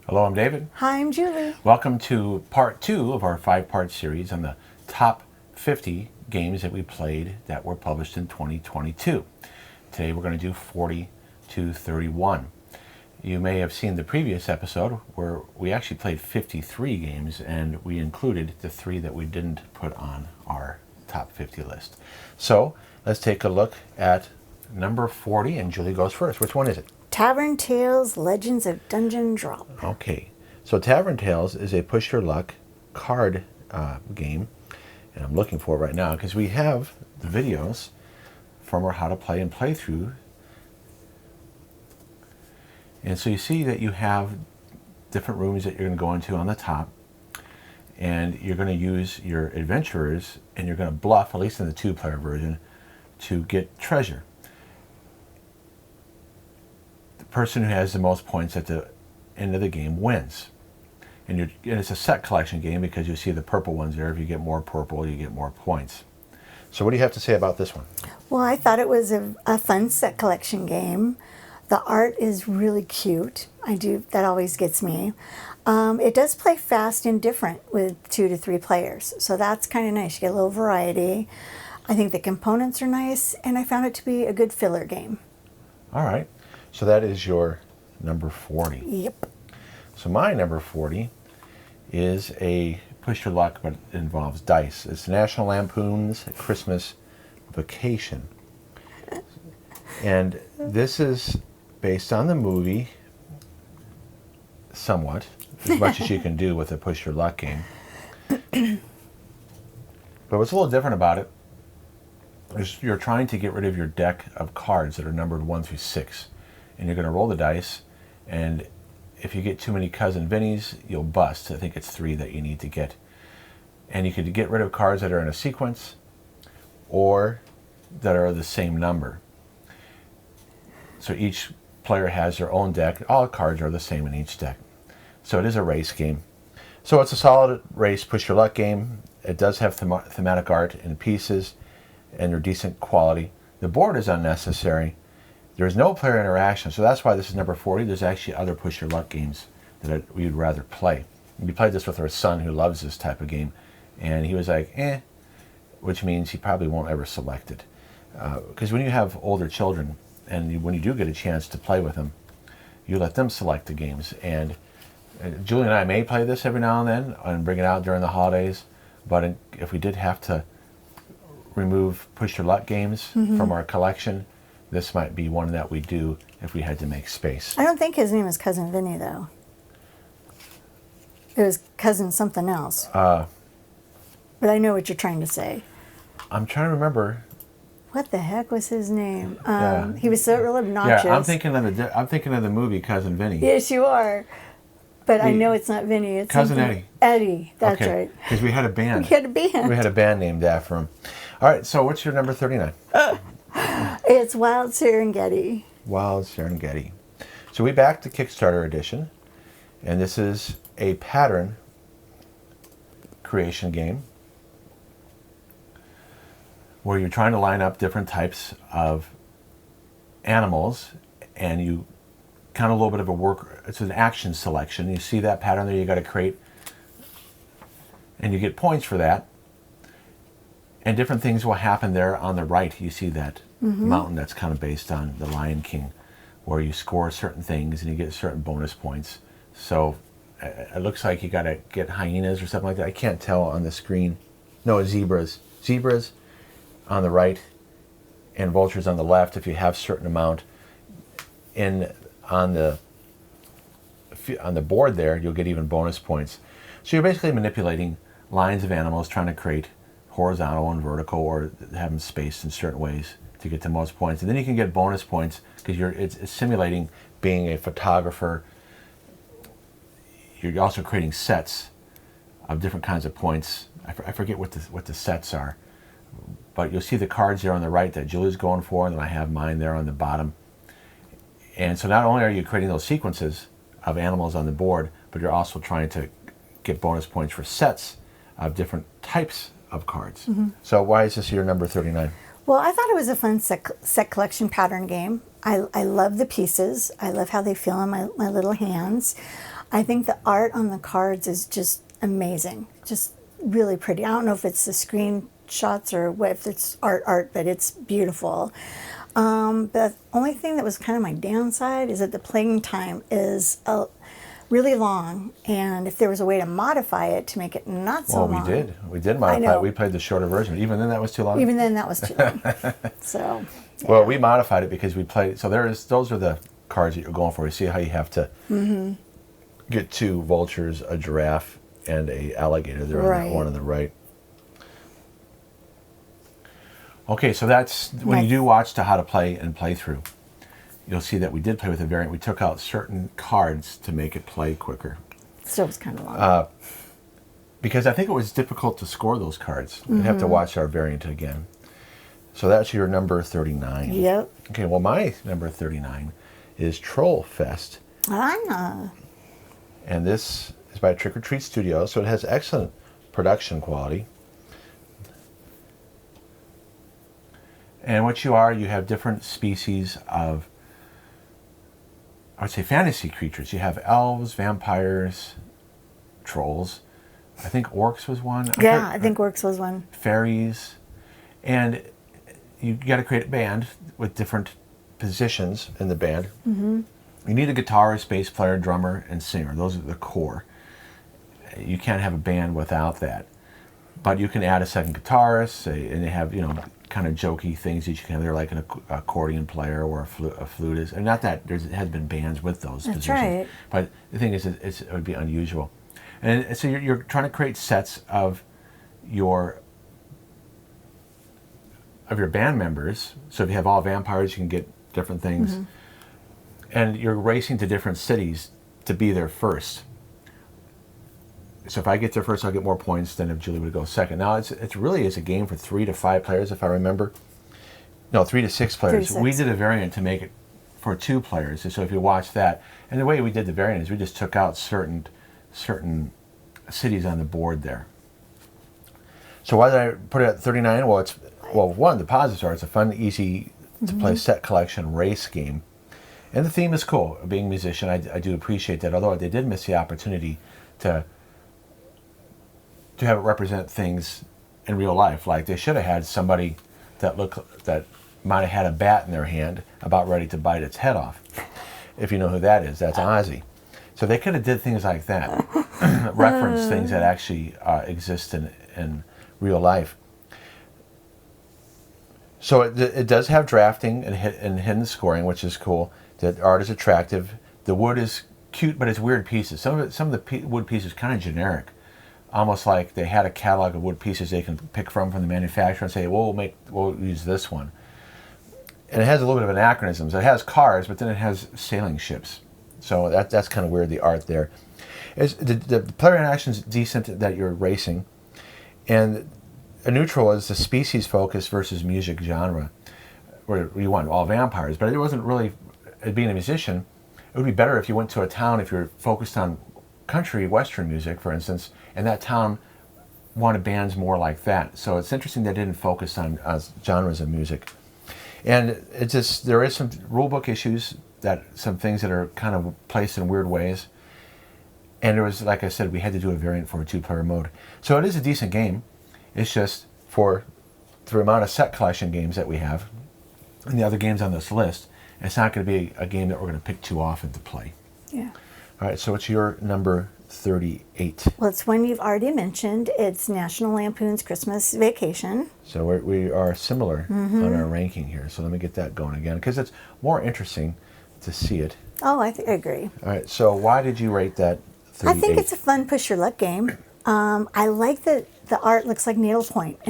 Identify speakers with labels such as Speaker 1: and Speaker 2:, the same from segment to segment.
Speaker 1: Hello, I'm David.
Speaker 2: Hi, I'm Julie.
Speaker 1: Welcome to part 2 of our 5-part series on the top 50 games that we played that were published in 2022. Today we're going to do 40 to 31. You may have seen the previous episode where we actually played 53 games and we included the 3 that we didn't put on our top 50 list. So let's take a look at number 40, and Julie goes first. Which one is it?
Speaker 2: Tavern Tales Legends of Dungeon Drop.
Speaker 1: Okay, so Tavern Tales is a push your luck card game, and I'm looking for it right now because we have the videos from our how to play and playthrough. And so you see that you have different rooms that you're going to go into on the top, and you're going to use your adventurers and you're going to bluff, at least in the 2-player version, to get treasure. Person who has the most points at the end of the game wins. And it's a set collection game because you see the purple ones there. If you get more purple, you get more points. So what do you have to say about this one?
Speaker 2: Well, I thought it was a fun set collection game. The art is really cute. That always gets me. It does play fast and different with 2 to 3 players. So that's kind of nice. You get a little variety. I think the components are nice, and I found it to be a good filler game.
Speaker 1: All right. So that is your number 40.
Speaker 2: Yep.
Speaker 1: So my number 40 is a push your luck, but it involves dice. It's National Lampoon's Christmas Vacation. And this is based on the movie, somewhat, as much as you can do with a push your luck game. But what's a little different about it is you're trying to get rid of your deck of cards that are numbered 1 through 6. And you're going to roll the dice, and if you get too many Cousin Vinnies, you'll bust. I think it's 3 that you need to get. And you could get rid of cards that are in a sequence or that are the same number. So each player has their own deck. All cards are the same in each deck. So it is a race game. So it's a solid race push your luck game. It does have thematic art and pieces, and they're decent quality. The board is unnecessary. There's no player interaction, so that's why this is number 40. There's actually other push your luck games that we would rather play. We played this with our son who loves this type of game, and he was like, which means he probably won't ever select it. Because when you have older children, and when you do get a chance to play with them, you let them select the games. And Julie and I may play this every now and then and bring it out during the holidays, but if we did have to remove push your luck games from our collection, this might be one that we do if we had to make space.
Speaker 2: I don't think his name is Cousin Vinny, though. It was Cousin something else. But I know what you're trying to say.
Speaker 1: I'm trying to remember.
Speaker 2: What the heck was his name?
Speaker 1: Yeah.
Speaker 2: He was so real obnoxious.
Speaker 1: Yeah, I'm thinking of the movie Cousin Vinny.
Speaker 2: Yes, you are. But I know it's not Vinny. It's
Speaker 1: Cousin Eddie.
Speaker 2: Eddie, that's
Speaker 1: okay.
Speaker 2: right.
Speaker 1: Because we had a band.
Speaker 2: We had a band.
Speaker 1: We had a band named after him. All right, so what's your number 39?
Speaker 2: It's Wild Serengeti.
Speaker 1: Wild Serengeti. So we backed the Kickstarter edition, and this is a pattern creation game where you're trying to line up different types of animals, and you count a little bit of a work. It's an action selection. You see that pattern there you got to create, and you get points for that. And different things will happen there on the right. You see that mountain that's kind of based on the Lion King, where you score certain things and you get certain bonus points. So it looks like you got to get hyenas or something like that. I can't tell on the screen. No, zebras. Zebras on the right and vultures on the left. If you have a certain amount on the board there, you'll get even bonus points. So you're basically manipulating lines of animals, trying to create horizontal and vertical, or have them spaced in certain ways to get the most points. And then you can get bonus points because it's simulating being a photographer. You're also creating sets of different kinds of points. I forget what the sets are, but you'll see the cards there on the right that Julie's going for, and then I have mine there on the bottom. And so not only are you creating those sequences of animals on the board, but you're also trying to get bonus points for sets of different types of cards. So why is this your number 39?
Speaker 2: Well, I thought it was a fun set collection pattern game. I love the pieces. I love how they feel in my little hands. I think the art on the cards is just amazing, just really pretty. I don't know if it's the screenshots or if it's art, but it's beautiful. The only thing that was kind of my downside is that the playing time is really long, and if there was a way to modify it to make it not so long.
Speaker 1: We did modify it. We played the shorter version. Even then that was too long?
Speaker 2: Even then that was too long. So, yeah.
Speaker 1: Well, we modified it because we played, so those are the cards that you're going for. You see how you have to get 2 vultures, a giraffe, and a alligator. They're on that one on the right. Okay, so that's, when you do watch how to play and play through, you'll see that we did play with a variant. We took out certain cards to make it play quicker.
Speaker 2: So it was kind of long.
Speaker 1: Because I think it was difficult to score those cards. You'd have to watch our variant again. So that's your number 39.
Speaker 2: Yep.
Speaker 1: Okay, well, my number 39 is TrollFest. And this is by Trick or Treat Studios, so it has excellent production quality. And what you have different species of, I would say, fantasy creatures. You have elves, vampires, trolls. I think orcs was one.
Speaker 2: Yeah, I think orcs was one.
Speaker 1: Fairies. And you got to create a band with different positions in the band. You need a guitarist, bass player, drummer, and singer. Those are the core. You can't have a band without that. But you can add a second guitarist, and they have, kind of jokey things that you can have. They're like an accordion player or a flutist. And not that there has been bands with those positions.
Speaker 2: That's right.
Speaker 1: But the thing is, it would be unusual. And so you're trying to create sets of your band members. So if you have all vampires, you can get different things. And you're racing to different cities to be there first. So if I get there first, I'll get more points than if Julie would go second. Now, it's really a game for 3 to 5 players, if I remember. No, 3 to 6 players.
Speaker 2: 3 to 6.
Speaker 1: We did a variant to make it for 2 players. So if you watch that, and the way we did the variant is we just took out certain cities on the board there. So why did I put it at 39? Well, one, the positives are it's a fun, easy to play set collection race game. And the theme is cool. Being a musician, I do appreciate that, although they did miss the opportunity to have it represent things in real life. Like they should have had somebody that might have had a bat in their hand about ready to bite its head off. If you know who that is, that's Ozzy. So they could have did things like that, reference things that actually exist in real life. So it does have drafting and hidden scoring, which is cool. The art is attractive. The wood is cute, but it's weird pieces. Some of the wood pieces kind of generic. Almost like they had a catalog of wood pieces they can pick from the manufacturer and say, we'll use this one. And it has a little bit of anachronisms. It has cars, but then it has sailing ships. So that's kind of weird, the art there. The player interaction is decent that you're racing. And a neutral is the species focus versus music genre, where you want all vampires. But it wasn't really, being a musician, it would be better if you went to a town, if you're focused on country western music, for instance, and that town wanted bands more like that. So it's interesting they didn't focus on genres of music. And there is some rulebook issues, some things that are kind of placed in weird ways. And there was, like I said, we had to do a variant for a 2-player mode. So it is a decent game. It's just for the amount of set collection games that we have and the other games on this list, it's not going to be a game that we're going to pick too often to play.
Speaker 2: Yeah.
Speaker 1: All right, so what's your number 38?
Speaker 2: Well, it's one you've already mentioned. It's National Lampoon's Christmas Vacation.
Speaker 1: So we are similar on our ranking here. So let me get that going again, because it's more interesting to see it.
Speaker 2: Oh, I agree.
Speaker 1: All right, so why did you rate that 38?
Speaker 2: I think it's a fun push your luck game. I like that the art looks like needlepoint.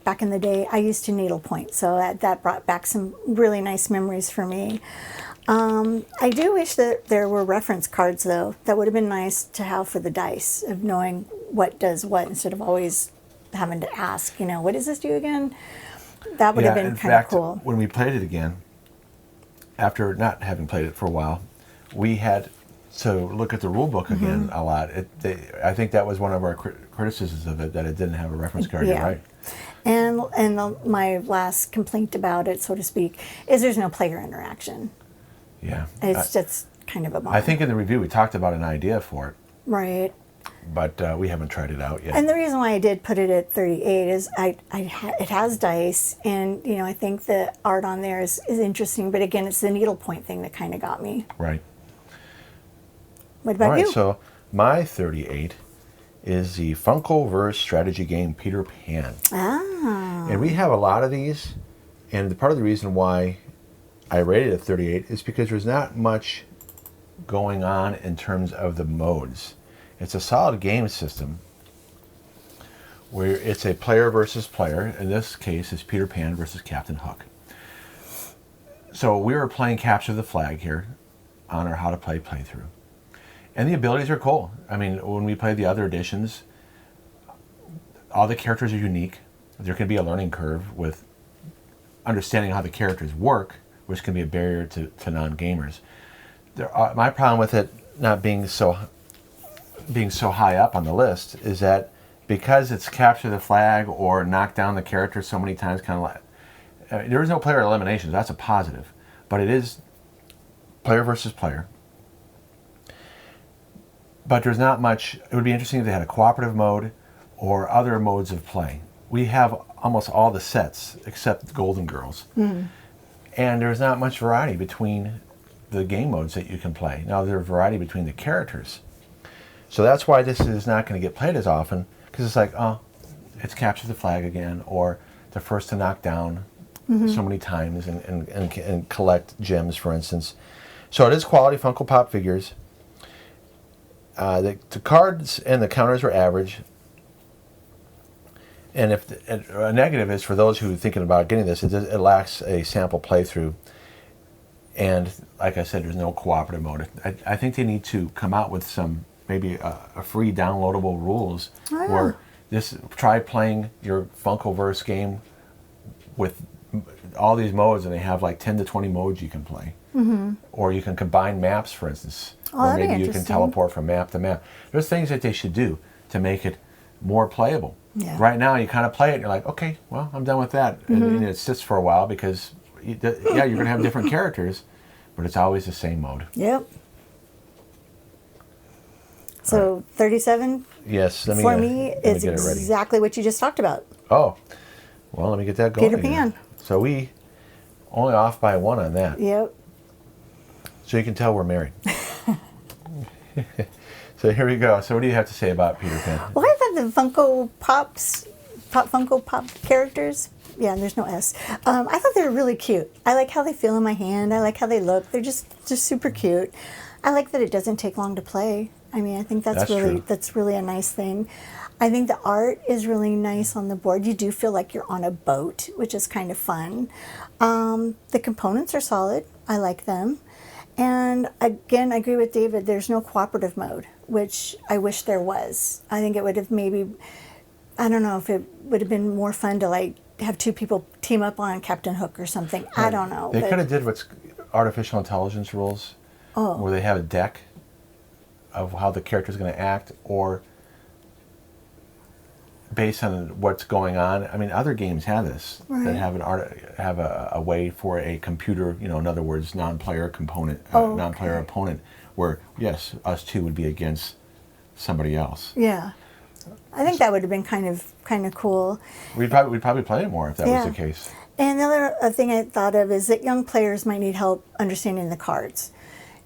Speaker 2: Back in the day, I used to needlepoint, so that brought back some really nice memories for me. I do wish that there were reference cards, though. That would have been nice to have for the dice, of knowing what does what, instead of always having to ask, what does this do again? That would have been kind of cool.
Speaker 1: When we played it again, after not having played it for a while, we had to look at the rule book again a lot. I think that was one of our criticisms of it, that it didn't have a reference card.
Speaker 2: Yeah.
Speaker 1: Right.
Speaker 2: And my last complaint about it, so to speak, is there's no player interaction.
Speaker 1: Yeah.
Speaker 2: It's just kind of a bummer.
Speaker 1: I think in the review we talked about an idea for it,
Speaker 2: Right.
Speaker 1: but we haven't tried it out yet.
Speaker 2: And the reason why I did put it at 38 is it has dice, and I think the art on there is interesting. But again, it's the needlepoint thing that kind of got me.
Speaker 1: Right.
Speaker 2: What about
Speaker 1: All right,
Speaker 2: you?
Speaker 1: so my 38 is the Funkoverse strategy game Peter Pan.
Speaker 2: Ah.
Speaker 1: And we have a lot of these, and part of the reason why I rated it 38 is because there's not much going on in terms of the modes. It's a solid game system where it's a player versus player. In this case, it's Peter Pan versus Captain Hook. So we were playing Capture the Flag here on our How to Play playthrough. And the abilities are cool. I mean, when we played the other editions, all the characters are unique. There can be a learning curve with understanding how the characters work, which can be a barrier to non-gamers. My problem with it not being so high up on the list is that because it's capture the flag or knock down the character so many times, kind of like there is no player eliminations. That's a positive, but it is player versus player. But there's not much. It would be interesting if they had a cooperative mode or other modes of play. We have almost all the sets except Golden Girls. And there's not much variety between the game modes that you can play. Now, there's variety between the characters. So that's why this is not going to get played as often, because it's like, oh, it's capture the flag again, or the first to knock down so many times and collect gems, for instance. So it is quality Funko Pop figures. The cards and the counters are average. And if a negative is for those who are thinking about getting this, it lacks a sample playthrough. And like I said, there's no cooperative mode. I think they need to come out with some, maybe a free downloadable rules where try playing your Funkoverse game with all these modes, and they have like 10 to 20 modes you can play. Or you can combine maps, for instance. Or maybe you can teleport from map to map. There's things that they should do to make it more playable.
Speaker 2: Yeah.
Speaker 1: Right now, you kind of play it and you're like, okay, well, I'm done with that. And it sits for a while because, you're going to have different characters, but it's always the same mode.
Speaker 2: Yep. So 37?
Speaker 1: Yes.
Speaker 2: For me, it's exactly what you just talked about.
Speaker 1: Oh, well, let me get that going.
Speaker 2: Peter Pan.
Speaker 1: So we only off by one on that.
Speaker 2: Yep.
Speaker 1: So you can tell we're married. So here we go. So what do you have to say about Peter Pan?
Speaker 2: Well, I thought the Funko Pop characters, yeah, and there's no S. I thought they were really cute. I like how they feel in my hand. I like how they look. They're just super cute. I like that it doesn't take long to play. I mean, I think that's really a nice thing. I think the art is really nice on the board. You do feel like you're on a boat, which is kind of fun. The components are solid. I like them. And again, I agree with David. There's no cooperative mode, which I wish there was. I think it would have I don't know if it would have been more fun to like have two people team up on Captain Hook or something. Right. I don't know.
Speaker 1: They could have did what's artificial intelligence rules, where they have a deck of how the character's going to act, or based on what's going on. I mean, other games have this, that have a way for a computer, in other words, non-player component, non-player opponent, where yes, us two would be against somebody else.
Speaker 2: Yeah, I think that would have been kind of cool.
Speaker 1: We'd probably play it more if that was the case.
Speaker 2: And the other thing I thought of is that young players might need help understanding the cards.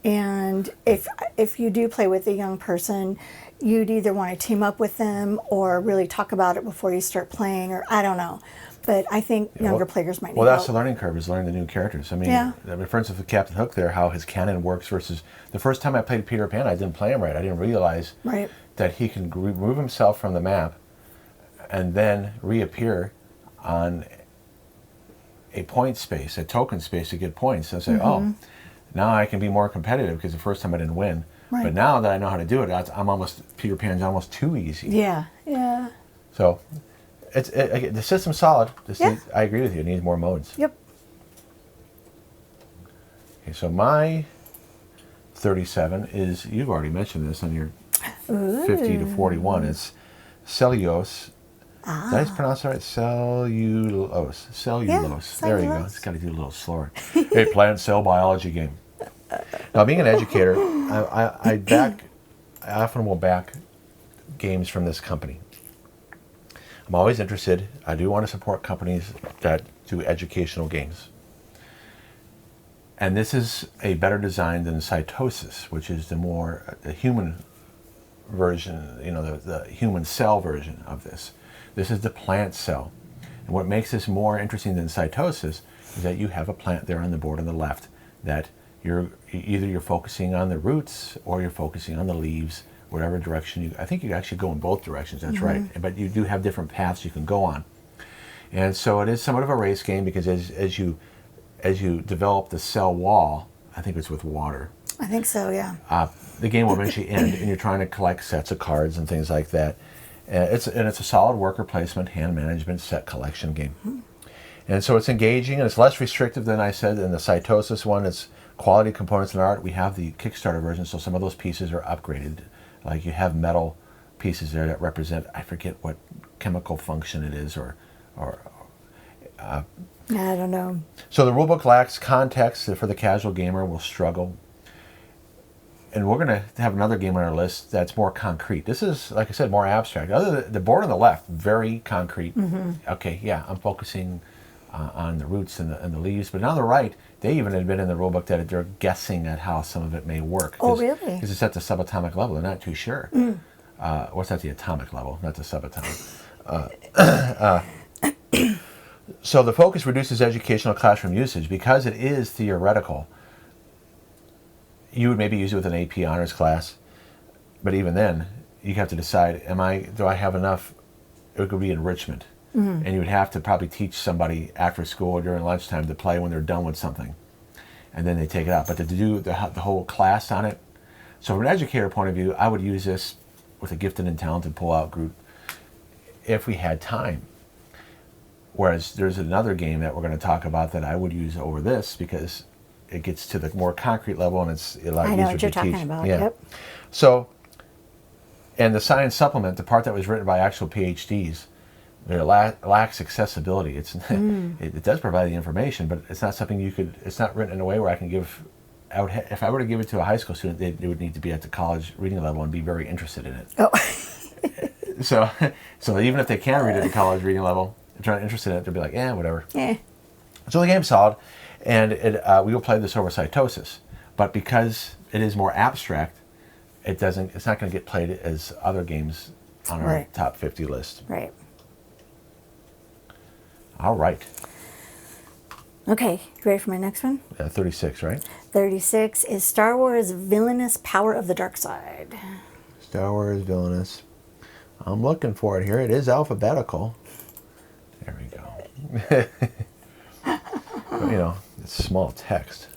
Speaker 2: And if you do play with a young person, you'd either want to team up with them or really talk about it before you start playing, or I don't know. But I think younger players might need help.
Speaker 1: Well, that's the learning curve, is learning the new characters. I mean, for instance, with Captain Hook there, how his cannon works versus... The first time I played Peter Pan, I didn't play him right. I didn't realize that he can remove himself from the map and then reappear on a point space, a token space to get points. And say, now I can be more competitive because the first time I didn't win. Right. But now that I know how to do it, Peter Pan's almost too easy.
Speaker 2: Yeah, yeah.
Speaker 1: So the system's solid. I agree with you. It needs more modes.
Speaker 2: Yep.
Speaker 1: Okay, so my 37 is, you've already mentioned this on your 50 to 41. It's Cellulose. Did I pronounce it right? Cellulose.
Speaker 2: Yeah,
Speaker 1: There you go. It's got to do a little slower. A plant cell biology game. Now, being an educator, I often will back games from this company. I'm always interested. I do want to support companies that do educational games. And this is a better design than Cytosis, which is the human version, the human cell version of this. This is the plant cell. And what makes this more interesting than Cytosis is that you have a plant there on the board on the left that you're focusing on the roots or you're focusing on the leaves, whatever direction I think you actually go in both directions, that's right. But you do have different paths you can go on. And so it is somewhat of a race game because as you develop the cell wall, I think it's with water.
Speaker 2: I think so, yeah.
Speaker 1: The game will eventually end, and you're trying to collect sets of cards and things like that. It's a solid worker placement, hand management, set collection game. And so it's engaging, and it's less restrictive than I said in the Cytosis one. It's quality components and art. We have the Kickstarter version, so some of those pieces are upgraded. Like you have metal pieces there that represent, I forget what chemical function it is,
Speaker 2: I don't know.
Speaker 1: So the rulebook lacks context for the casual gamer will struggle. And we're going to have another game on our list that's more concrete. This is, like I said, more abstract. Other than the board on the left, very concrete. Okay, yeah, I'm focusing on the roots and the leaves. But on the right, they even admit in the rulebook that they're guessing at how some of it may work.
Speaker 2: Oh, really?
Speaker 1: Because it's at the subatomic level. They're not too sure. Or it's at the atomic level, not the subatomic. So the focus reduces educational classroom usage. Because it is theoretical, you would maybe use it with an AP honors class, but even then, you have to decide, do I have enough? It could be enrichment. And you would have to probably teach somebody after school or during lunchtime to play when they're done with something. And then they take it out. But to do the whole class on it, so from an educator point of view, I would use this with a gifted and talented pull-out group if we had time. Whereas there's another game that we're going to talk about that I would use over this because it gets to the more concrete level and it's a lot easier to teach.
Speaker 2: I know what you're talking about, yep.
Speaker 1: So, and the science supplement, the part that was written by actual PhDs, it lacks accessibility. It does provide the information, but it's not something it's not written in a way where I can give out. If I were to give it to a high school student, they would need to be at the college reading level and be very interested in it. Oh. So even if they can read at the college reading level, if they're not interested in it, they'll be like, whatever. Yeah. So the game's solid, and we will play this over Cytosis. But because it is more abstract, it's not going to get played as other games on our top 50 list.
Speaker 2: Right.
Speaker 1: All right.
Speaker 2: Okay, you ready for my next one?
Speaker 1: 36, right?
Speaker 2: 36 is Star Wars Villainous Power of the Dark Side.
Speaker 1: Star Wars Villainous. I'm looking for it here. It is alphabetical. There we go. But, it's small text.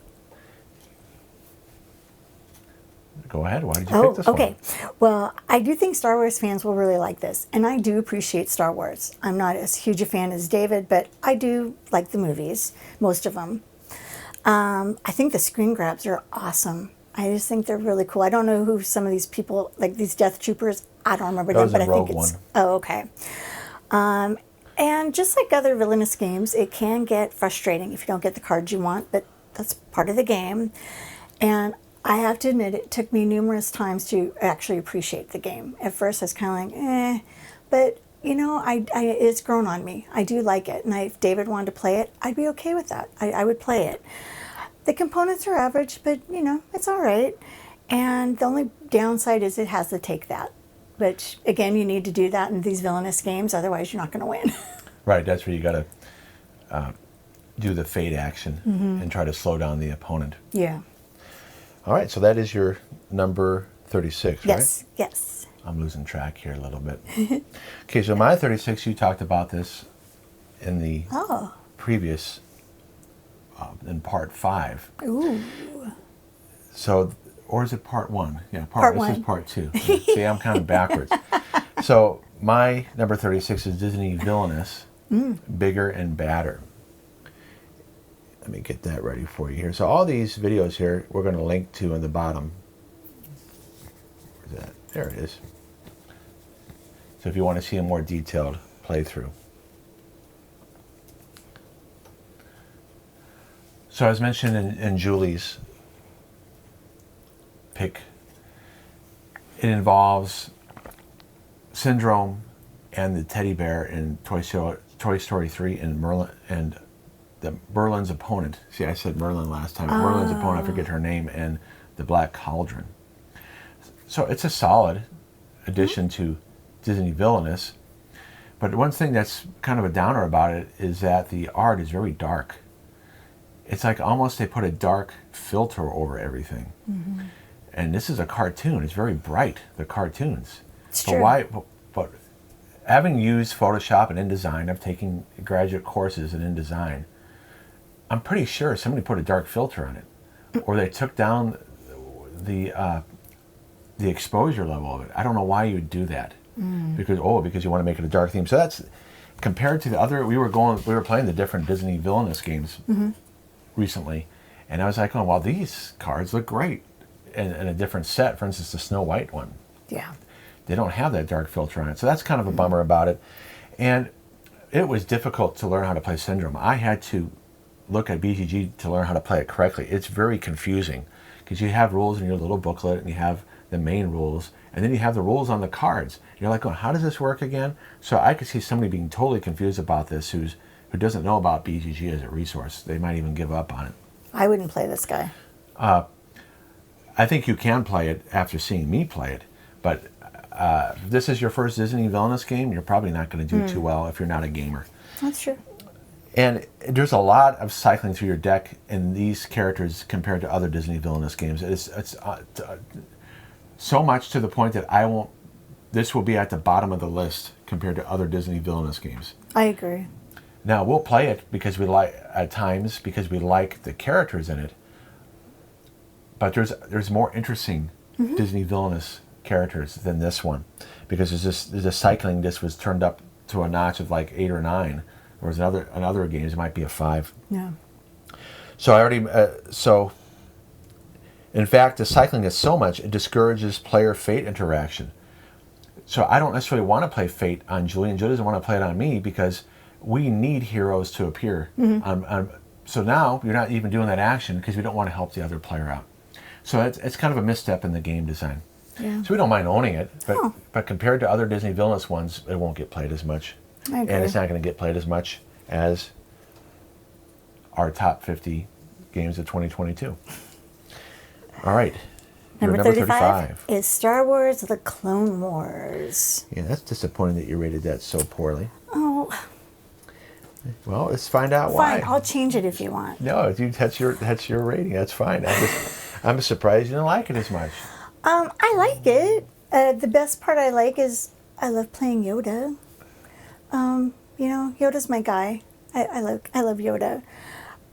Speaker 1: Go ahead. Why did you pick this one?
Speaker 2: Okay. Well, I do think Star Wars fans will really like this. And I do appreciate Star Wars. I'm not as huge a fan as David, but I do like the movies, most of them. I think the screen grabs are awesome. I just think they're really cool. I don't know who some of these people, like these Death Troopers, I don't remember them, but I think it's... Oh, okay. And just like other Villainous games, it can get frustrating if you don't get the cards you want, but that's part of the game. And I have to admit, it took me numerous times to actually appreciate the game. At first, I was kind of like, but it's grown on me. I do like it, and if David wanted to play it, I'd be okay with that. I would play it. The components are average, but it's all right. And the only downside is it has to take that. Which, again, you need to do that in these Villainous games, otherwise you're not going to win.
Speaker 1: Right, that's where you got to do the fade action and try to slow down the opponent.
Speaker 2: Yeah.
Speaker 1: All right, so that is your number 36, right?
Speaker 2: Yes.
Speaker 1: I'm losing track here a little bit. Okay, so my 36, you talked about this in the previous, in part 5.
Speaker 2: Ooh.
Speaker 1: So, or is it part 1? Yeah,
Speaker 2: part
Speaker 1: this
Speaker 2: 1.
Speaker 1: Is part 2. See, I'm kind of backwards. So, my number 36 is Disney Villainous, Bigger and Badder. Let me get that ready for you here. So all these videos here, we're going to link to on the bottom. Where's that? There it is. So if you want to see a more detailed playthrough. So as mentioned in Julie's pick. It involves Syndrome and the teddy bear in Toy Story 3 and Merlin's opponent. See, I said Merlin last time. Merlin's opponent, I forget her name, and the Black Cauldron. So it's a solid addition to Disney Villainous. But one thing that's kind of a downer about it is that the art is very dark. It's like almost they put a dark filter over everything. Mm-hmm. And this is a cartoon. It's very bright, the cartoons.
Speaker 2: It's
Speaker 1: but
Speaker 2: true.
Speaker 1: why? But having used Photoshop and InDesign, I've taken graduate courses in InDesign. I'm pretty sure somebody put a dark filter on it, or they took down the exposure level of it. I don't know why you would do that. Because you want to make it a dark theme. So that's compared to the other. We were playing the different Disney Villainous games recently, and I was like, oh, well, these cards look great in a different set. For instance, the Snow White one.
Speaker 2: Yeah.
Speaker 1: They don't have that dark filter on it, so that's kind of a bummer about it. And it was difficult to learn how to play Syndrome. I had to look at BGG to learn how to play it correctly. It's very confusing because you have rules in your little booklet, and you have the main rules, and then you have the rules on the cards. You're like, how does this work again? So I could see somebody being totally confused about this who doesn't know about BGG as a resource. They might even give up on it.
Speaker 2: I wouldn't play this guy.
Speaker 1: I think you can play it after seeing me play it, but if this is your first Disney Villainous game, you're probably not going to do too well if you're not a gamer.
Speaker 2: That's true.
Speaker 1: And there's a lot of cycling through your deck in these characters compared to other Disney Villainous games. It's so much to the point that this will be at the bottom of the list compared to other Disney Villainous games.
Speaker 2: I agree.
Speaker 1: Now, we'll play it because we like the characters in it, but there's more interesting Disney Villainous characters than this one, because there's a cycling. This was turned up to a notch of like 8 or 9, whereas in other games it might be a 5.
Speaker 2: Yeah.
Speaker 1: So in fact, the cycling is so much it discourages player fate interaction. So I don't necessarily want to play Fate on Julie, and Julie doesn't want to play it on me because we need heroes to appear. So now you're not even doing that action because we don't want to help the other player out. So it's kind of a misstep in the game design.
Speaker 2: Yeah.
Speaker 1: So we don't mind owning it, but compared to other Disney Villainous ones, it won't get played as much.
Speaker 2: I agree.
Speaker 1: And it's not going to get played as much as our top 50 games of 2022. All right.
Speaker 2: Number 35 is Star Wars The Clone Wars.
Speaker 1: Yeah, that's disappointing that you rated that so poorly.
Speaker 2: Oh.
Speaker 1: Well, let's find out why.
Speaker 2: Fine, I'll change it if you want.
Speaker 1: No, that's your rating. That's fine. I'm surprised you didn't like it as much.
Speaker 2: I like it. The best part I like is I love playing Yoda. Yoda's my guy. I love Yoda.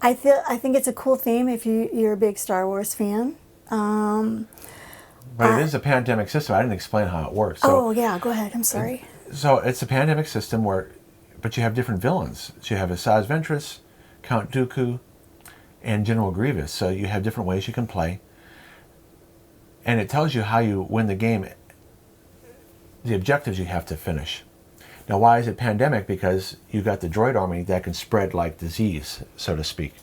Speaker 2: I think it's a cool theme if you're a big Star Wars fan.
Speaker 1: But it is a pandemic system. I didn't explain how it works. So,
Speaker 2: yeah, go ahead. I'm sorry.
Speaker 1: So it's a pandemic system but you have different villains. So you have Asajj Ventress, Count Dooku, and General Grievous. So you have different ways you can play. And it tells you how you win the game, the objectives you have to finish. Now, why is it pandemic? Because you got the droid army that can spread like disease, so to speak.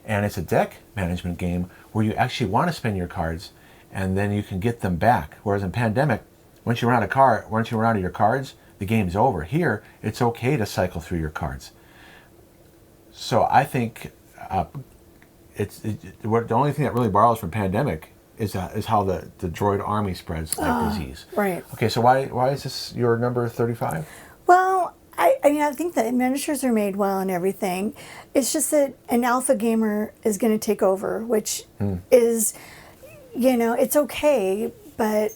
Speaker 1: And it's a deck management game where you actually want to spend your cards and then you can get them back. Whereas in pandemic, once you run out of your cards, the game's over. Here, it's okay to cycle through your cards. So I think the only thing that really borrows from pandemic is how the droid army spreads like disease.
Speaker 2: Right.
Speaker 1: Okay, so why is this your number 35?
Speaker 2: Well, I think the miniatures are made well and everything. It's just that an alpha gamer is going to take over, which is, it's okay, but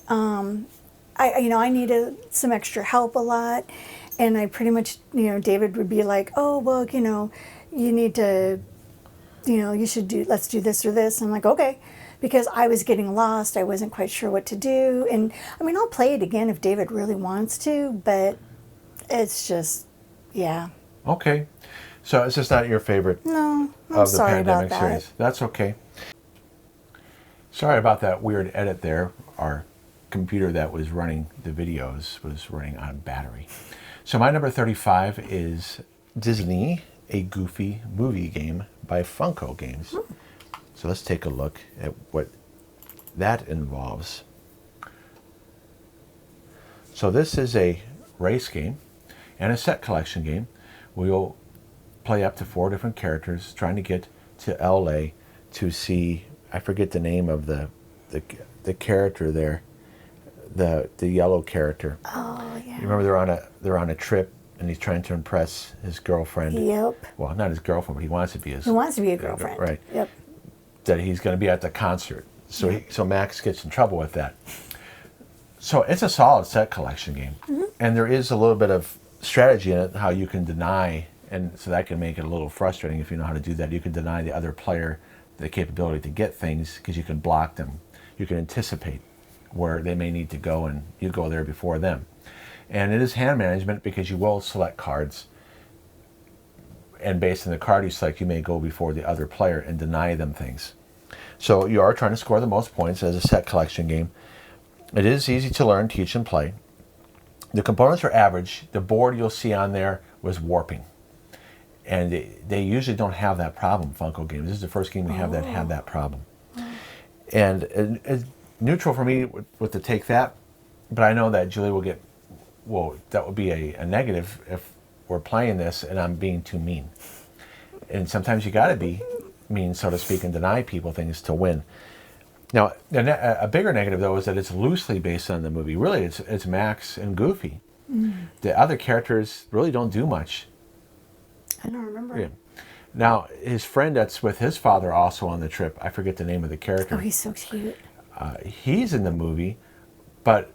Speaker 2: I needed some extra help a lot, and I pretty much, David would be like, oh, well, you need to, let's do this or this. I'm like, okay. Because I was getting lost. I wasn't quite sure what to do. And I'll play it again if David really wants to, but it's just, yeah.
Speaker 1: Okay. So it's just not your favorite
Speaker 2: of
Speaker 1: the
Speaker 2: sorry
Speaker 1: pandemic
Speaker 2: about that.
Speaker 1: series. That's okay. Sorry about that weird edit there. Our computer that was running the videos was running out of battery. So my number 35 is Disney, a Goofy movie game by Funko Games. So let's take a look at what that involves. So this is a race game and a set collection game. We'll play up to 4 different characters trying to get to LA to see, I forget the name of the character there, the yellow character.
Speaker 2: Oh, yeah.
Speaker 1: You remember they're on a trip and he's trying to impress his girlfriend.
Speaker 2: Yep.
Speaker 1: Well, not his girlfriend, but he wants to be his.
Speaker 2: He wants to be a girlfriend.
Speaker 1: Right.
Speaker 2: Yep.
Speaker 1: That he's going to be at the concert. So so Max gets in trouble with that. So it's a solid set collection game. Mm-hmm. And there is a little bit of strategy in it, how you can deny, and so that can make it a little frustrating if you know how to do that. You can deny the other player the capability to get things because you can block them. You can anticipate where they may need to go and you go there before them. And it is hand management because you will select cards, and based on the card you select, you may go before the other player and deny them things. So you are trying to score the most points as a set collection game. It is easy to learn, teach, and play. The components are average. The board you'll see on there was warping. And they usually don't have that problem, Funko games. This is the first game we have that had that problem. And it's neutral for me with the take that, but I know that Julie will get, well, that would be a negative if we're playing this and I'm being too mean. And sometimes you got to be mean, so to speak, and deny people things to win. Now, a bigger negative, though, is that it's loosely based on the movie. Really, it's Max and Goofy. Mm. The other characters really don't do much.
Speaker 2: I don't remember.
Speaker 1: Yeah. Now, his friend that's with his father also on the trip, I forget the name of the character.
Speaker 2: Oh, he's so cute.
Speaker 1: He's in the movie, but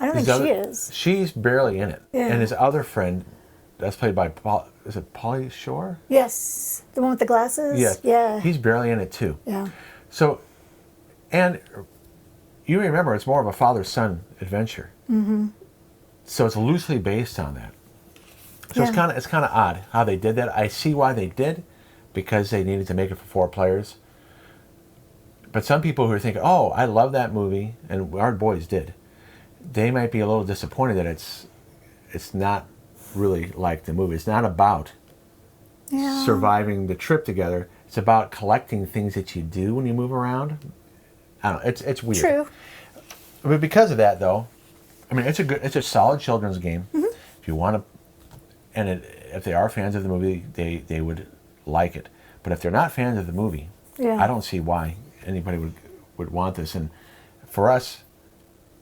Speaker 2: I don't think she is.
Speaker 1: She's barely in it.
Speaker 2: Yeah.
Speaker 1: And his other friend, that's played by is it Pauly Shore?
Speaker 2: Yes, the one with the glasses.
Speaker 1: Yes.
Speaker 2: Yeah.
Speaker 1: He's barely in it too.
Speaker 2: Yeah.
Speaker 1: So, and you remember it's more of a father-son adventure. Mm-hmm. So it's loosely based on that. So it's kind of odd how they did that. I see why they did, because they needed to make it for 4 players. But some people who are thinking, "Oh, I love that movie," and our boys did, they might be a little disappointed that it's not really like the movie. It's not about surviving the trip together. It's about collecting things that you do when you move around. I don't know. It's weird.
Speaker 2: True.
Speaker 1: But because of that, though, I mean, it's a solid children's game. Mm-hmm. If you want to, and if they are fans of the movie, they would like it. But if they're not fans of the movie, I don't see why anybody would want this. And for us,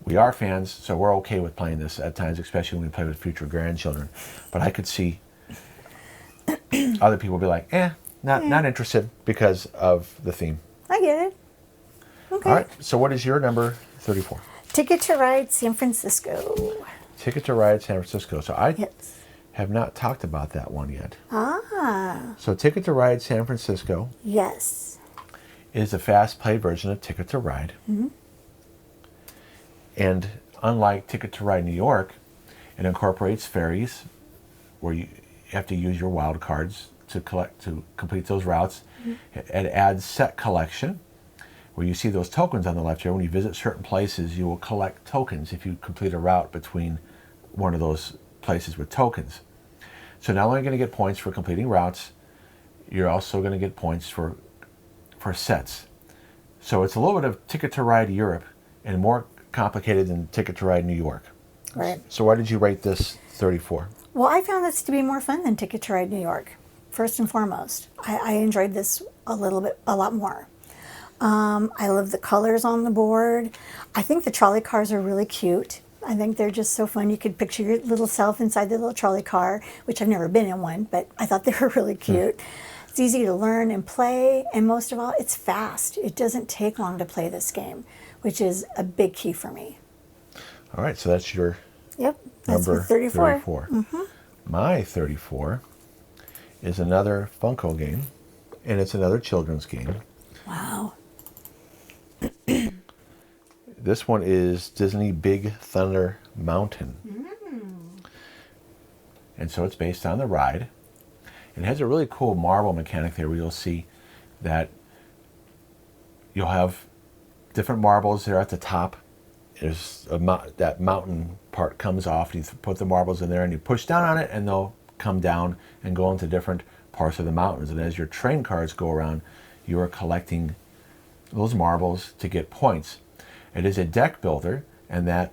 Speaker 1: we are fans, so we're okay with playing this at times, especially when we play with future grandchildren. But I could see other people be like, not interested because of the theme.
Speaker 2: I get it. Okay.
Speaker 1: All right, so what is your number 34?
Speaker 2: Ticket to Ride San Francisco.
Speaker 1: Ticket to Ride San Francisco. So I have not talked about that one yet. So Ticket to Ride San Francisco.
Speaker 2: Yes.
Speaker 1: Is a fast-played version of Ticket to Ride. Mm-hmm. And unlike Ticket to Ride New York, it incorporates ferries where you have to use your wild cards to complete those routes. Mm-hmm. It adds set collection, where you see those tokens on the left here. When you visit certain places, you will collect tokens if you complete a route between one of those places with tokens. So not only are you going to get points for completing routes, you're also going to get points for sets. So it's a little bit of Ticket to Ride Europe and more complicated than Ticket to Ride New York.
Speaker 2: Right.
Speaker 1: So why did you rate this 34?
Speaker 2: Well, I found this to be more fun than Ticket to Ride New York. First and foremost, I enjoyed this a lot more. I love the colors on the board. I think the trolley cars are really cute. I think they're just so fun. You could picture your little self inside the little trolley car, which I've never been in one, but I thought they were really cute. It's easy to learn and play, and most of all, it's fast. It doesn't take long to play this game, which is a big key for me.
Speaker 1: All right, so that's your
Speaker 2: that's
Speaker 1: number
Speaker 2: 34.
Speaker 1: Mm-hmm. My 34 is another Funko game, and it's another children's game.
Speaker 2: Wow.
Speaker 1: This one is Disney Big Thunder Mountain. And so it's based on the ride. It has a really cool marble mechanic there where you'll see that you'll have different marbles there at the top. There's that mountain part comes off, and you put the marbles in there and you push down on it and they'll come down and go into different parts of the mountains. And as your train cars go around, you are collecting those marbles to get points. It is a deck builder, and that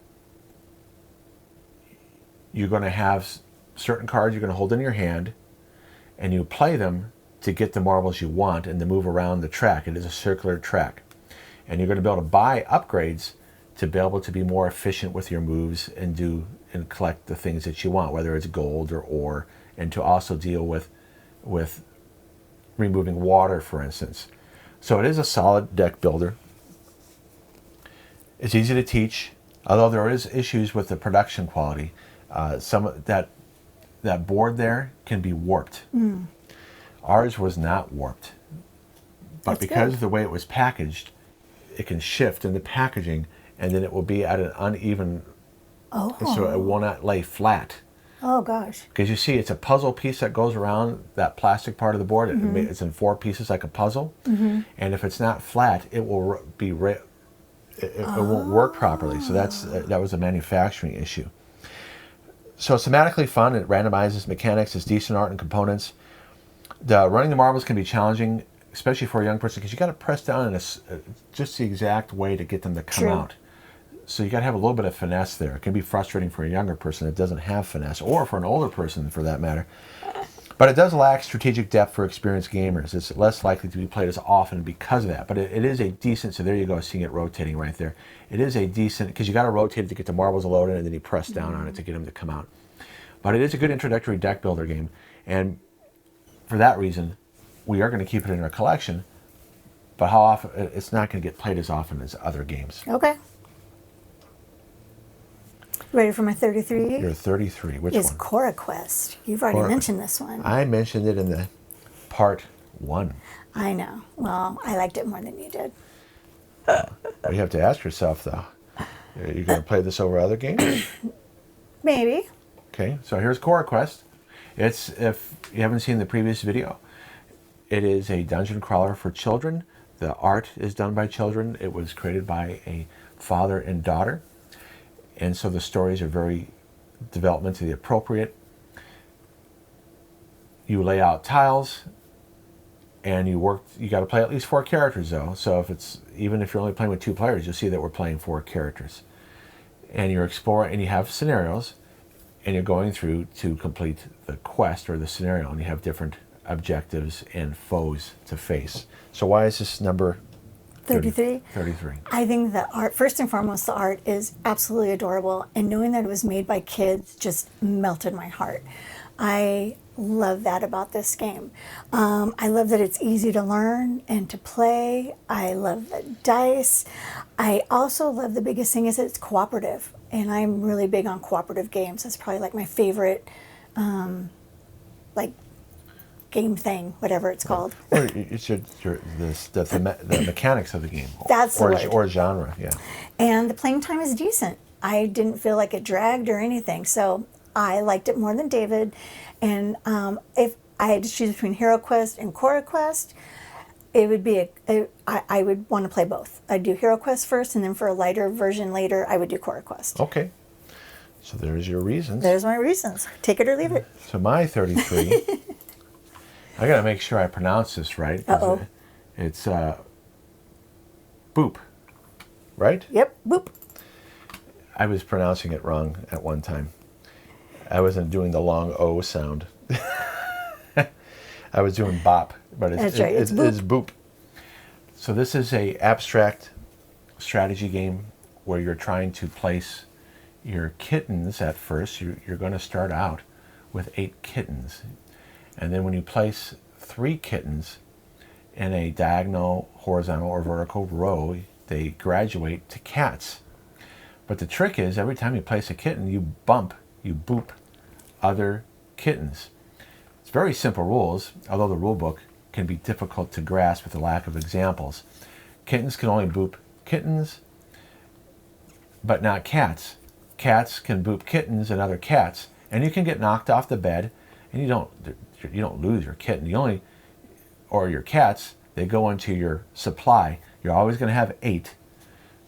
Speaker 1: you're going to have certain cards you're going to hold in your hand, and you play them to get the marbles you want and to move around the track. It is a circular track. And you're going to be able to buy upgrades to be able to be more efficient with your moves and collect the things that you want, whether it's gold or ore, and to also deal with removing water, for instance. So it is a solid deck builder. It's easy to teach, although there is issues with the production quality. Some of that board there can be warped. Ours was not warped, but
Speaker 2: That's
Speaker 1: because
Speaker 2: good.
Speaker 1: of the way it was packaged, it can shift in the packaging, and then it will be at an uneven, so it will not lay flat.
Speaker 2: Oh, gosh.
Speaker 1: Because you see, it's a puzzle piece that goes around that plastic part of the board. It's in 4 pieces like a puzzle, and if it's not flat, it will it won't work properly. So that was a manufacturing issue. So it's thematically fun. It randomizes mechanics. It's decent art and components. Running the marbles can be challenging, especially for a young person, because you got to press down in just the exact way to get them to come out. So you got to have a little bit of finesse there. It can be frustrating for a younger person that doesn't have finesse, or for an older person for that matter. But it does lack strategic depth for experienced gamers. It's less likely to be played as often because of that. But it is a decent, so there you go, seeing it rotating right there. It is a decent, because you got to rotate it to get the marbles loaded, and then you press down on it to get them to come out. But it is a good introductory deck builder game. And for that reason, we are going to keep it in our collection. But how often, it's not going to get played as often as other games.
Speaker 2: Okay. Ready for my 33?
Speaker 1: You're 33. Which
Speaker 2: Is
Speaker 1: one?
Speaker 2: CoraQuest. You've already mentioned this one.
Speaker 1: I mentioned it in the part 1.
Speaker 2: I know. Well, I liked it more than you did.
Speaker 1: But you have to ask yourself, though, are you going to play this over other games?
Speaker 2: Maybe.
Speaker 1: Okay, so here's CoraQuest. It's, if you haven't seen the previous video, it is a dungeon crawler for children. The art is done by children. It was created by a father and daughter. And so the stories are very developmentally appropriate. You lay out tiles, and you got to play at least 4 characters though. So even if you're only playing with 2 players, you'll see that we're playing 4 characters. And you're exploring, and you have scenarios, and you're going through to complete the quest or the scenario, and you have different objectives and foes to face. So why is this number
Speaker 2: 33?
Speaker 1: 33.
Speaker 2: I think the art, first and foremost, the art is absolutely adorable. And knowing that it was made by kids just melted my heart. I love that about this game. I love that it's easy to learn and to play. I love the dice. I also love, the biggest thing is that it's cooperative. And I'm really big on cooperative games. That's probably like my favorite, game thing, whatever it's called.
Speaker 1: Or it's the mechanics of the game.
Speaker 2: That's the word.
Speaker 1: Or genre, yeah.
Speaker 2: And the playing time is decent. I didn't feel like it dragged or anything. So I liked it more than David. And if I had to choose between HeroQuest and CoraQuest, it would be I would want to play both. I'd do HeroQuest first, and then for a lighter version later, I would do CoraQuest.
Speaker 1: Okay. So there's your reasons.
Speaker 2: There's my reasons. Take it or leave it.
Speaker 1: So my 33, I got to make sure I pronounce this right.
Speaker 2: Uh-oh.
Speaker 1: It's Boop, right?
Speaker 2: Yep, boop.
Speaker 1: I was pronouncing it wrong at one time. I wasn't doing the long O sound. I was doing bop, but
Speaker 2: That's right. It's
Speaker 1: it's boop. So this is a abstract strategy game where you're trying to place your kittens at first. You're going to start out with 8 kittens. And then when you place 3 kittens in a diagonal, horizontal, or vertical row, they graduate to cats. But the trick is, every time you place a kitten, you boop other kittens. It's very simple rules, although the rule book can be difficult to grasp with the lack of examples. Kittens can only boop kittens, but not cats. Cats can boop kittens and other cats, and you can get knocked off the bed, and you don't lose your kitten. Or your cats, they go into your supply. You're always going to have 8,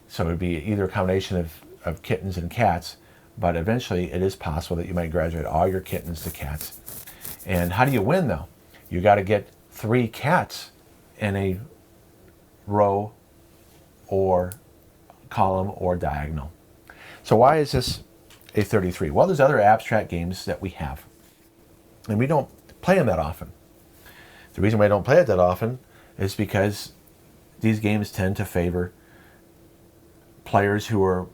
Speaker 1: so it would be either a combination of kittens and cats, but eventually it is possible that you might graduate all your kittens to cats. And how do you win, though? You got to get 3 cats in a row or column or diagonal. So why is this a 33? Well, there's other abstract games that we have, and we don't play them that often. The reason why I don't play it that often is because these games tend to favor players who are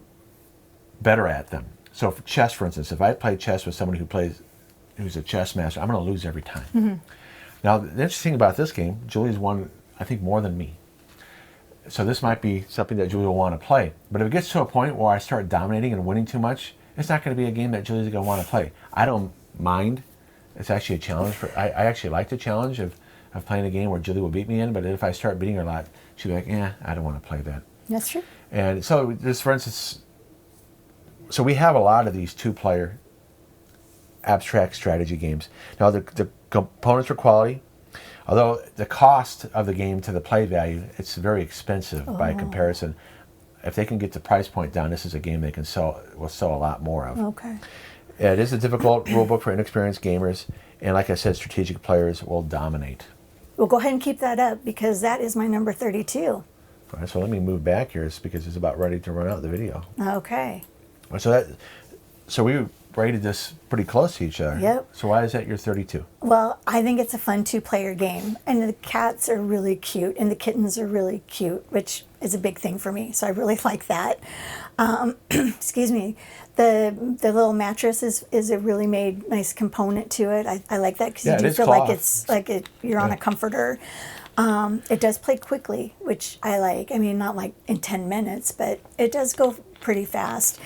Speaker 1: better at them. So for chess, for instance, if I play chess with somebody who's a chess master, I'm going to lose every time. Mm-hmm. Now, the interesting thing about this game, Julie's won, I think, more than me. So this might be something that Julie will want to play. But if it gets to a point where I start dominating and winning too much, it's not going to be a game that Julie's going to want to play. I don't mind. It's actually a challenge. I actually like the challenge of playing a game where Julie will beat me in, but if I start beating her a lot, she'll be like, I don't want to play that.
Speaker 2: That's true.
Speaker 1: And so this, for instance, so we have a lot of these two-player abstract strategy games. Now, the components are quality, although the cost of the game to the play value, it's very expensive by comparison. If they can get the price point down, this is a game they will sell a lot more of.
Speaker 2: Okay.
Speaker 1: It is a difficult rule book for inexperienced gamers, and like I said, strategic players will dominate.
Speaker 2: Well, go ahead and keep that up, because that is my number 32.
Speaker 1: All right, so let me move back here because it's about ready to run out the video.
Speaker 2: Okay.
Speaker 1: So we rated this pretty close to each other.
Speaker 2: Yep.
Speaker 1: So why is that your 32?
Speaker 2: Well, I think it's a fun two-player game, and the cats are really cute, and the kittens are really cute, which is a big thing for me. So I really like that. Excuse me. The little mattress is a really made nice component to it. I like that because you do feel
Speaker 1: cloth.
Speaker 2: you're on a comforter. It does play quickly, which I like. I mean, not like in 10 minutes, but it does go pretty fast.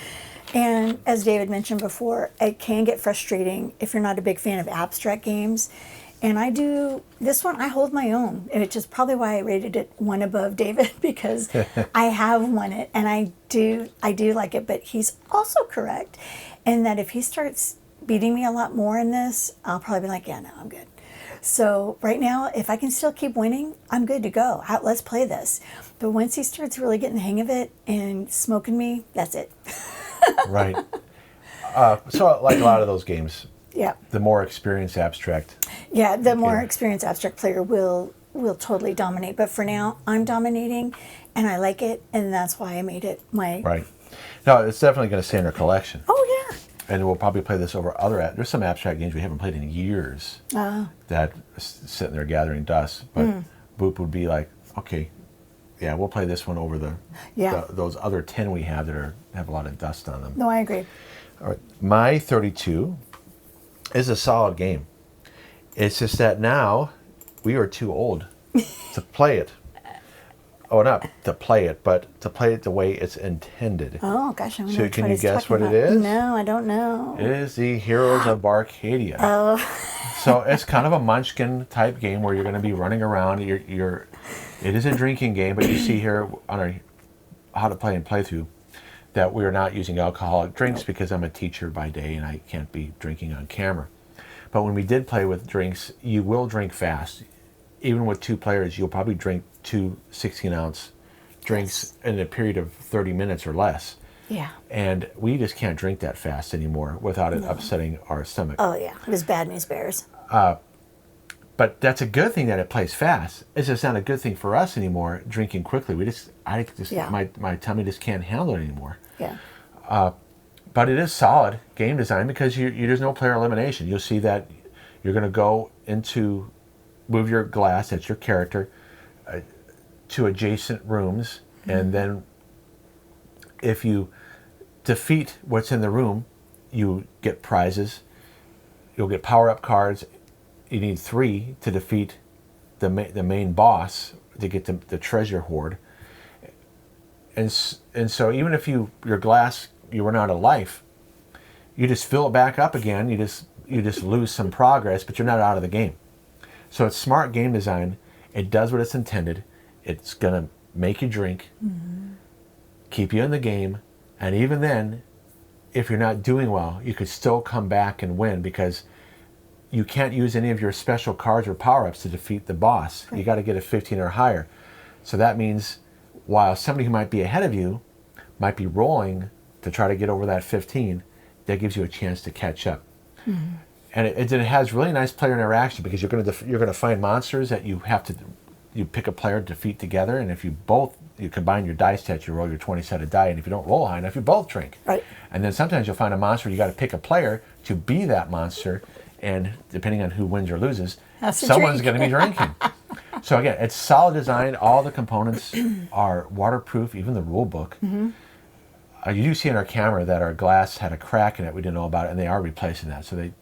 Speaker 2: And as David mentioned before, it can get frustrating if you're not a big fan of abstract games. And this one, I hold my own, which is probably why I rated it one above David, because I have won it, and I do like it. But he's also correct in that if he starts beating me a lot more in this, I'll probably be like, yeah, no, I'm good. So right now, if I can still keep winning, I'm good to go. Let's play this. But once he starts really getting the hang of it and smoking me, that's it.
Speaker 1: Right. So like a lot of those games,
Speaker 2: yeah,
Speaker 1: the more experienced abstract.
Speaker 2: Yeah, the more experienced abstract player will totally dominate. But for now, I'm dominating, and I like it, and that's why I made it my...
Speaker 1: Right. No, it's definitely going to stay in our collection.
Speaker 2: Oh, yeah.
Speaker 1: And we'll probably play this over there's some abstract games we haven't played in years that sitting there gathering dust. But Boop would be like, okay, yeah, we'll play this one over those other 10 we have that have a lot of dust on them.
Speaker 2: No, I agree.
Speaker 1: All right. My 32 is a solid game. It's just that now we are too old to play it. Oh, not to play it, but to play it the way it's intended.
Speaker 2: Oh, gosh, I don't know.
Speaker 1: So can you guess what it is?
Speaker 2: No, I don't know.
Speaker 1: It is the Heroes of Barcadia.
Speaker 2: Oh.
Speaker 1: So it's kind of a Munchkin type game where you're going to be running around. It is a drinking game, but you see here on our how to play and playthrough that we are not using alcoholic drinks because I'm a teacher by day and I can't be drinking on camera. But when we did play with drinks, you will drink fast. Even with two players, you'll probably drink two 16-ounce drinks in a period of 30 minutes or less.
Speaker 2: Yeah.
Speaker 1: And we just can't drink that fast anymore without it upsetting our stomach.
Speaker 2: Oh, yeah. It was bad news bears.
Speaker 1: But that's a good thing that it plays fast. It's just not a good thing for us anymore, drinking quickly. My tummy just can't handle it anymore.
Speaker 2: Yeah.
Speaker 1: But it is solid game design because there's no player elimination. You'll see that you're going to go move your glass, that's your character, to adjacent rooms. Mm-hmm. And then if you defeat what's in the room, you get prizes. You'll get power-up cards. You need 3 to defeat the main boss to get the treasure hoard. And so even if you run out of life, you just fill it back up again. You just lose some progress, but you're not out of the game. So it's smart game design. It does what it's intended. It's gonna make you drink, keep you in the game, and even then, if you're not doing well, you could still come back and win because you can't use any of your special cards or power-ups to defeat the boss. Right. You got to get a 15 or higher. So that means while somebody who might be ahead of you might be rolling to try to get over that 15, that gives you a chance to catch up. Mm-hmm. And it has really nice player interaction because you're going to find monsters that you have to you pick a player to defeat together, and if you combine your die stats, you roll your 20-sided die, and if you don't roll high enough, you both drink.
Speaker 2: Right.
Speaker 1: And then sometimes you'll find a monster, you got to pick a player to be that monster, and depending on who wins or loses, someone's going to be drinking. So again, it's solid design. All the components are waterproof, even the rule book.
Speaker 2: Mm-hmm.
Speaker 1: You do see in our camera that our glass had a crack in it. We didn't know about it, and they are replacing that. So they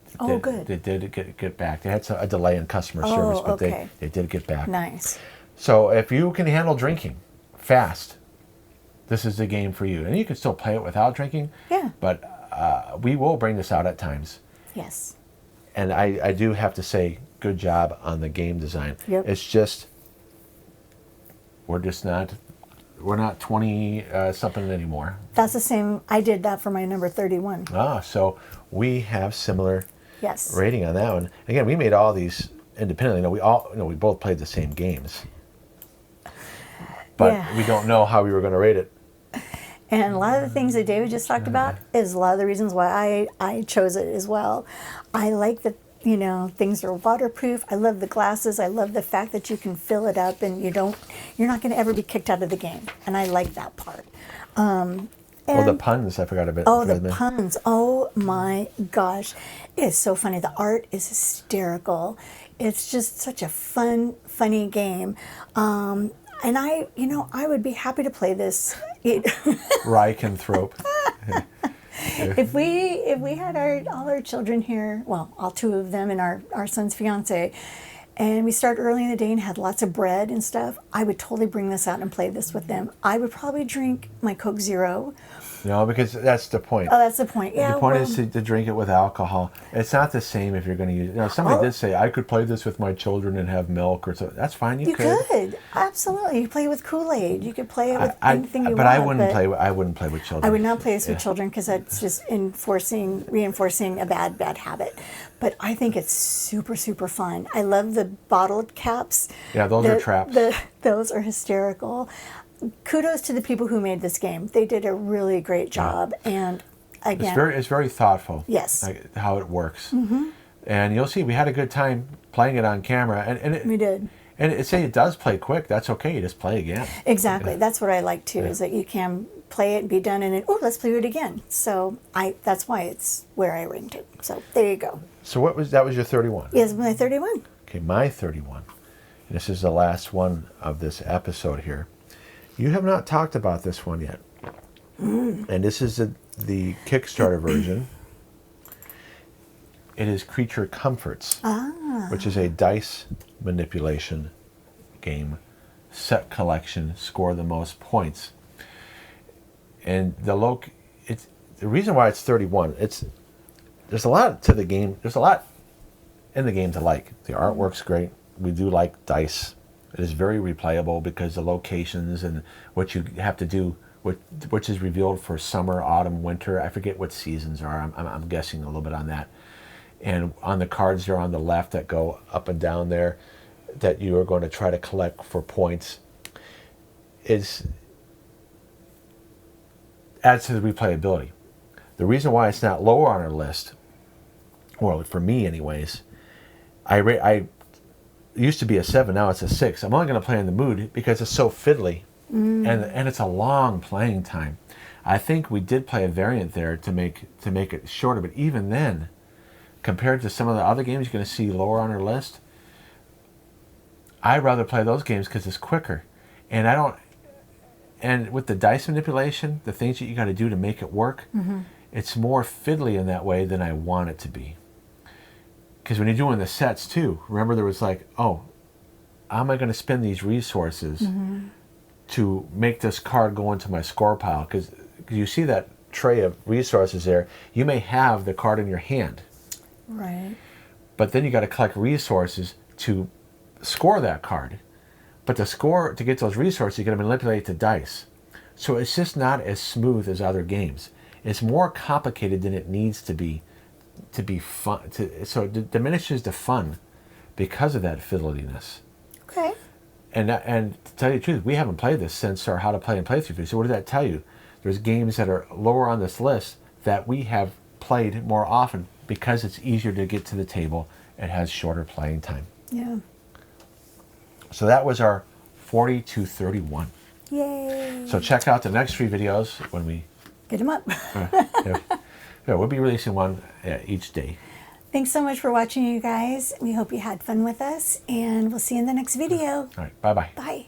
Speaker 1: did get back. They had a delay in customer service, but
Speaker 2: okay.
Speaker 1: they did get back.
Speaker 2: Nice.
Speaker 1: So if you can handle drinking fast, this is the game for you. And you can still play it without drinking.
Speaker 2: Yeah.
Speaker 1: But we will bring this out at times.
Speaker 2: Yes.
Speaker 1: And I do have to say, good job on the game design.
Speaker 2: Yep.
Speaker 1: It's just, we're not 20 something anymore.
Speaker 2: That's the same. I did that for my number 31.
Speaker 1: So we have similar
Speaker 2: Yes.
Speaker 1: rating on that one. Again, we made all these independently. We both played the same games, but we don't know how we were going to rate it.
Speaker 2: And a lot of the things that David just talked about is a lot of the reasons why I chose it as well. I like that, things are waterproof. I love the glasses. I love the fact that you can fill it up and you're not going to ever be kicked out of the game. And I like that part.
Speaker 1: The puns, I forgot a bit.
Speaker 2: Oh, the puns. Oh my gosh. It's so funny. The art is hysterical. It's just such a funny game. And I would be happy to play this.
Speaker 1: Lycanthrope.
Speaker 2: If we had all our children here, well, all two of them and our son's fiance, and we start early in the day and had lots of bread and stuff, I would totally bring this out and play this with them. I would probably drink my Coke Zero.
Speaker 1: No, because that's the point.
Speaker 2: Oh, that's the point. Yeah.
Speaker 1: The point is to drink it with alcohol. It's not the same if you're going to use. Somebody did say I could play this with my children and have milk or so. That's fine. You could.
Speaker 2: Absolutely. You play it with Kool-Aid. You could play it with anything you want.
Speaker 1: But I wouldn't play with children.
Speaker 2: I would not play this with children because that's just reinforcing a bad habit. But I think it's super, super fun. I love the bottle caps.
Speaker 1: Yeah, those are traps.
Speaker 2: Those are hysterical. Kudos to the people who made this game. They did a really great job. Yeah. And again,
Speaker 1: it's very thoughtful.
Speaker 2: Yes.
Speaker 1: Like how it works. Mm-hmm. And you'll see we had a good time playing it on camera. We
Speaker 2: did.
Speaker 1: And it does play quick. That's okay. You just play again.
Speaker 2: Exactly. Yeah. That's what I like too, is that you can play it and be done and then, let's play it again. So that's why it's where I ranked it. So there you go.
Speaker 1: So that was your 31?
Speaker 2: Yes, my 31.
Speaker 1: Okay, my 31. And this is the last one of this episode here. You have not talked about this one yet. And this is the Kickstarter version. It is Creature Comforts, which is a dice manipulation game, set collection, score the most points. And the reason why it's 31, there's a lot to the game. There's a lot in the game to like. The artwork's great. We do like dice. It is very replayable because the locations and what you have to do, which is revealed for summer, autumn, winter. I forget what seasons are. I'm guessing a little bit on that. And on the cards there on the left that go up and down there, that you are going to try to collect for points, adds to the replayability. The reason why it's not lower on our list, well, for me anyways, it used to be a 7, now it's a 6. I'm only going to play in the mood because it's so fiddly, and it's a long playing time. I think we did play a variant there to make it shorter, but even then, compared to some of the other games you're going to see lower on our list, I'd rather play those games because it's quicker, and with the dice manipulation, the things that you got to do to make it work, it's more fiddly in that way than I want it to be. Because when you're doing the sets too, remember there was like, how am I going to spend these resources to make this card go into my score pile? Because you see that tray of resources there, you may have the card in your hand.
Speaker 2: Right.
Speaker 1: But then you got to collect resources to score that card. But to get those resources, you got to manipulate the dice. So it's just not as smooth as other games. It's more complicated than it needs to be fun. So it diminishes the fun because of that fiddliness.
Speaker 2: Okay.
Speaker 1: And to tell you the truth, we haven't played this since our How to Play and Playthrough. So what does that tell you? There's games that are lower on this list that we have played more often because it's easier to get to the table. It has shorter playing time.
Speaker 2: Yeah.
Speaker 1: So that was our 40 to 31.
Speaker 2: Yay.
Speaker 1: So check out the next 3 videos when we...
Speaker 2: Get them up.
Speaker 1: yeah, we'll be releasing one each day.
Speaker 2: Thanks so much for watching, you guys. We hope you had fun with us, and we'll see you in the next video.
Speaker 1: All right, bye-bye.
Speaker 2: Bye.